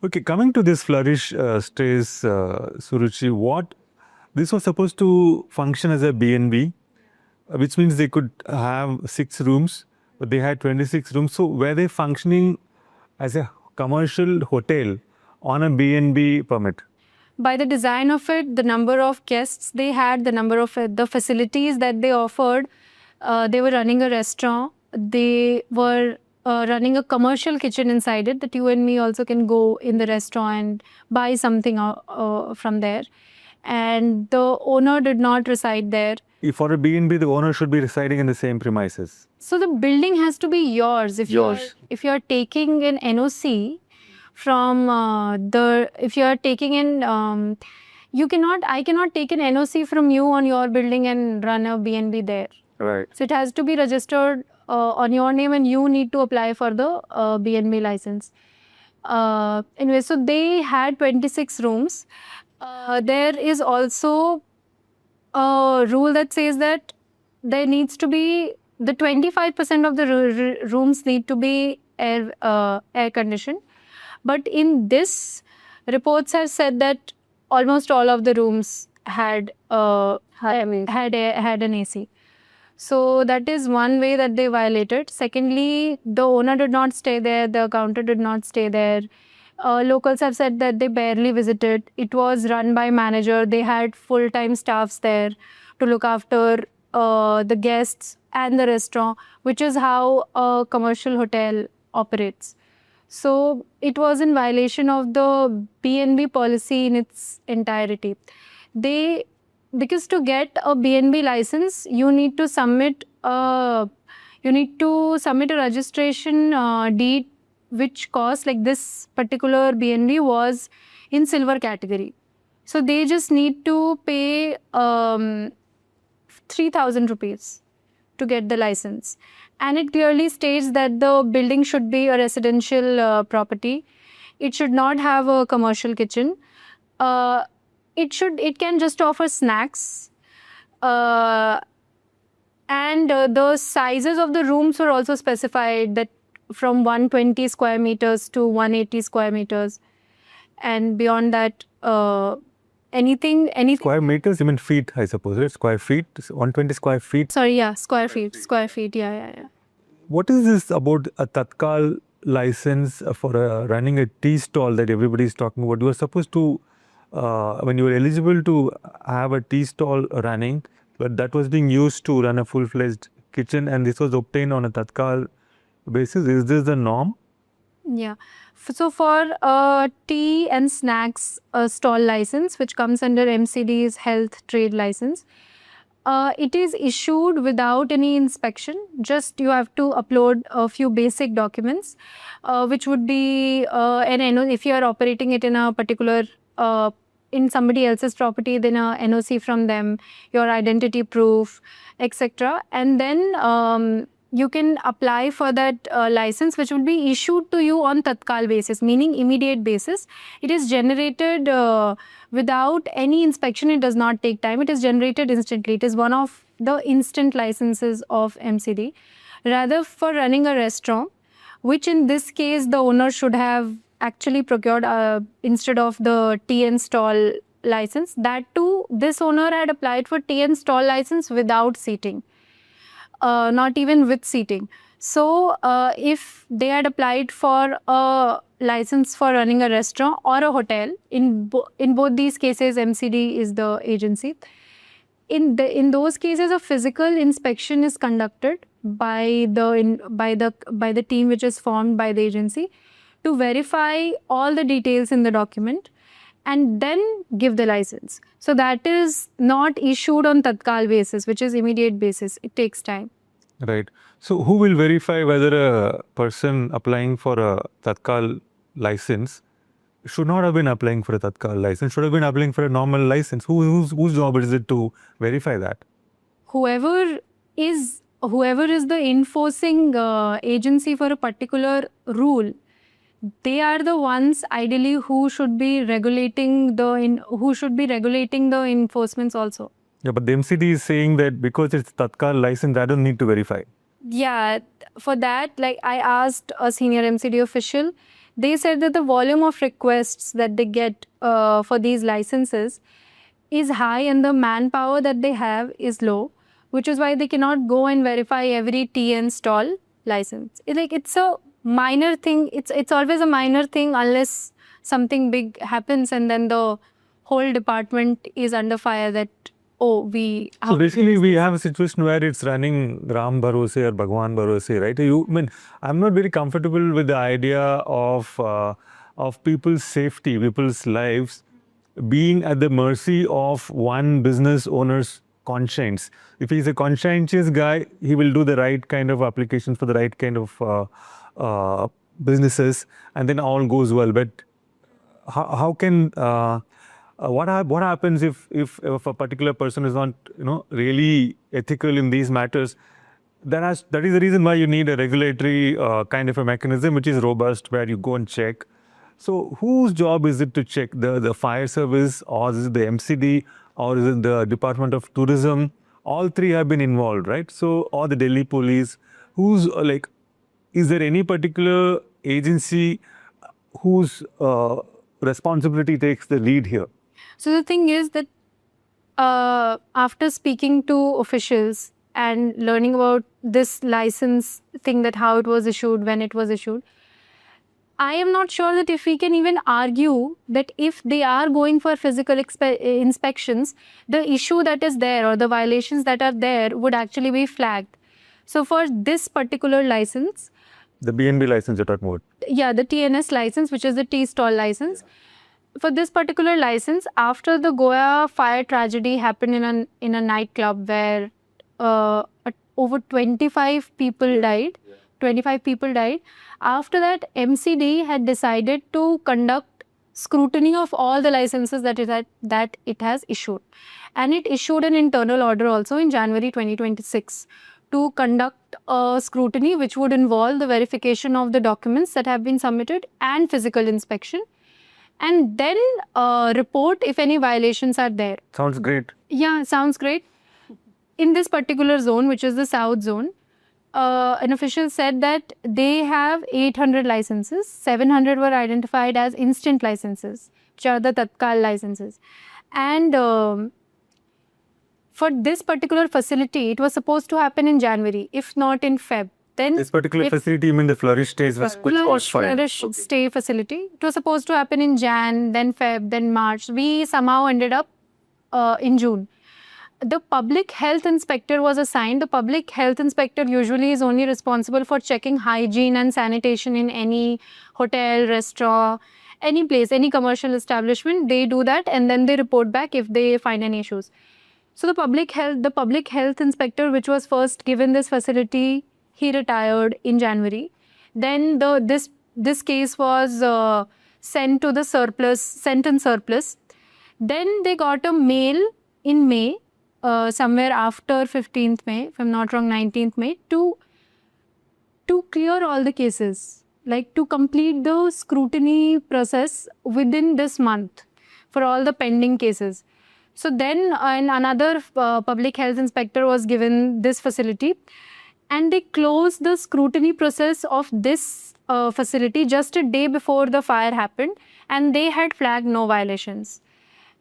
Okay, coming to this Flourish Stays, Suruchi, this was supposed to function as a B&B, which means they could have 6 rooms, but they had 26 rooms. So were they functioning as a commercial hotel on a B&B permit? By the design of it, the number of guests they had, the number of the facilities that they offered, they were running a restaurant. They were running a commercial kitchen inside it that you and me also can go in the restaurant and buy something from there. And the owner did not reside there. If for a B&B, the owner should be residing in the same premises. So the building has to be yours. If you're taking an NOC from if you're taking in I cannot take an NOC from you on your building and run a B&B there. Right. So it has to be registered on your name, and you need to apply for the B&B license. Anyway, so they had 26 rooms. There is also a rule that says that there needs to be the 25% of the rooms need to be air conditioned. But in this, reports have said that almost all of the rooms had an AC. So that is one way that they violated. Secondly, the owner did not stay there, the accountant did not stay there. Locals have said that they barely visited. It was run by manager. They had full-time staffs there to look after the guests and the restaurant, which is how a commercial hotel operates. So it was in violation of the B&B policy in its entirety. Because to get a B&B license, you need to submit a registration deed, which cost, like this particular B&B was in silver category. So they just need to pay 3,000 rupees to get the license. And it clearly states that the building should be a residential property. It should not have a commercial kitchen. It can just offer snacks. And the sizes of the rooms were also specified, that from 120 square meters to 180 square meters. And beyond that, anything. Square meters, you mean feet, I suppose, right? Square feet, 120 square feet. Sorry, yeah, square feet, yeah. What is this about a Tatkal license for running a tea stall that everybody is talking about? You were supposed to, when you were eligible to have a tea stall running, but that was being used to run a full-fledged kitchen, and this was obtained on a Tatkal basis. Is this the norm? Yeah. So for tea and snacks stall license, which comes under MCD's health trade license, it is issued without any inspection. Just you have to upload a few basic documents, which would be if you are operating it in a particular in somebody else's property, then a NOC from them, your identity proof, etc. And then you can apply for that license, which will be issued to you on Tatkal basis, meaning immediate basis. It is generated without any inspection. It does not take time. It is generated instantly. It is one of the instant licenses of MCD. Rather, for running a restaurant, which in this case the owner should have actually procured instead of the tea and stall license. That too, this owner had applied for tea and stall license without seating. Not even with seating. So if they had applied for a license for running a restaurant or a hotel, in both these cases, MCD is the agency. In those cases, a physical inspection is conducted by the team which is formed by the agency to verify all the details in the document and then give the license. So that is not issued on Tatkal basis, which is immediate basis. It takes time. Right. So who will verify whether a person applying for a Tatkal license should not have been applying for a Tatkal license, should have been applying for a normal license? Whose job is it to verify that? Whoever is the enforcing agency for a particular rule, they are the ones ideally who should be regulating the enforcements also. Yeah, but the MCD is saying that because it's Tatkal license, I don't need to verify. Yeah, for that, like I asked a senior MCD official, they said that the volume of requests that they get for these licenses is high and the manpower that they have is low, which is why they cannot go and verify every tea and stall license. It's a minor thing. It's always a minor thing unless something big happens and then the whole department is under fire that, oh, So basically, we have a situation where it's running Ram Bharose or Bhagwan Bharose, right? I'm not very comfortable with the idea of people's safety, people's lives being at the mercy of one business owner's conscience. If he's a conscientious guy, he will do the right kind of applications for the right kind of businesses, and then all goes well. But how can what happens if a particular person is not really ethical in these matters? That is the reason why you need a regulatory kind of a mechanism which is robust, where you go and check. So whose job is it to check? The fire service, or is it the MCD, or is it the Department of Tourism? All three have been involved, right? So, or the Delhi police. Who's is there any particular agency whose responsibility takes the lead here? So the thing is that after speaking to officials and learning about this license thing, that how it was issued, when it was issued, I am not sure that if we can even argue that if they are going for physical inspections, the issue that is there or the violations that are there would actually be flagged. So for this particular license, the BNB license you're talking about? Yeah, the TNS license, which is the tea stall license. For this particular license, after the Goa fire tragedy happened in a nightclub where over 25 people died. 25 people died. After that, MCD had decided to conduct scrutiny of all the licenses that it has issued. And it issued an internal order also in January 2026 to conduct a scrutiny which would involve the verification of the documents that have been submitted and physical inspection. And then report if any violations are there. Sounds great. Yeah, sounds great. In this particular zone, which is the South Zone, an official said that they have 800 licenses. 700 were identified as instant licenses, which are the Tatkal licenses. And for this particular facility, it was supposed to happen in January, if not in Feb. Then this particular facility, you mean the Flourish Stays was Flourish Stay facility. It was supposed to happen in Jan, then Feb, then March. We somehow ended up in June. The public health inspector was assigned. The public health inspector usually is only responsible for checking hygiene and sanitation in any hotel, restaurant, any place, any commercial establishment. They do that and then they report back if they find any issues. So the public health inspector, which was first given this facility, he retired in January. Then this case was sent in surplus. Then they got a mail in May, somewhere after 15th May, if I'm not wrong, 19th May, to clear all the cases, like to complete the scrutiny process within this month for all the pending cases. So then another public health inspector was given this facility, and they closed the scrutiny process of this facility just a day before the fire happened, and they had flagged no violations.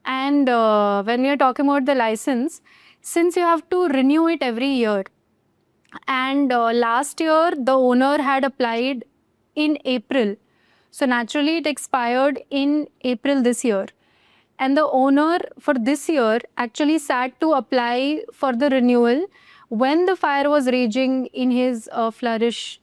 And when we are talking about the license, since you have to renew it every year, and last year the owner had applied in April, so naturally it expired in April this year. And the owner for this year actually sat to apply for the renewal when the fire was raging in his Flourish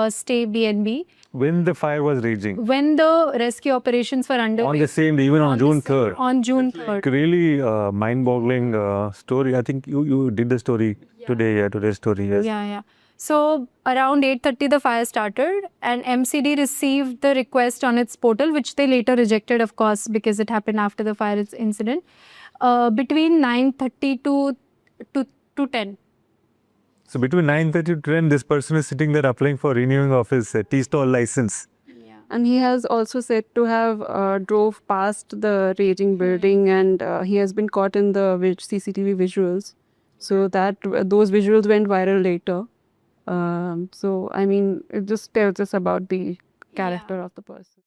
Stay BNB. When the fire was raging? When the rescue operations were underway. On the same day, even on June 3rd. On June 3rd. Really mind-boggling story. I think you did the story today, today's story. Yes. Yeah. So around 8:30 the fire started, and MCD received the request on its portal, which they later rejected, of course, because it happened after the fire incident, between 9:30 to 10. So between 9:30 to 10, this person is sitting there applying for renewing of his tea stall license. Yeah. And he has also said to have drove past the raging building, and he has been caught in the CCTV visuals. So that those visuals went viral later. So I mean, it just tells us about the character of the person.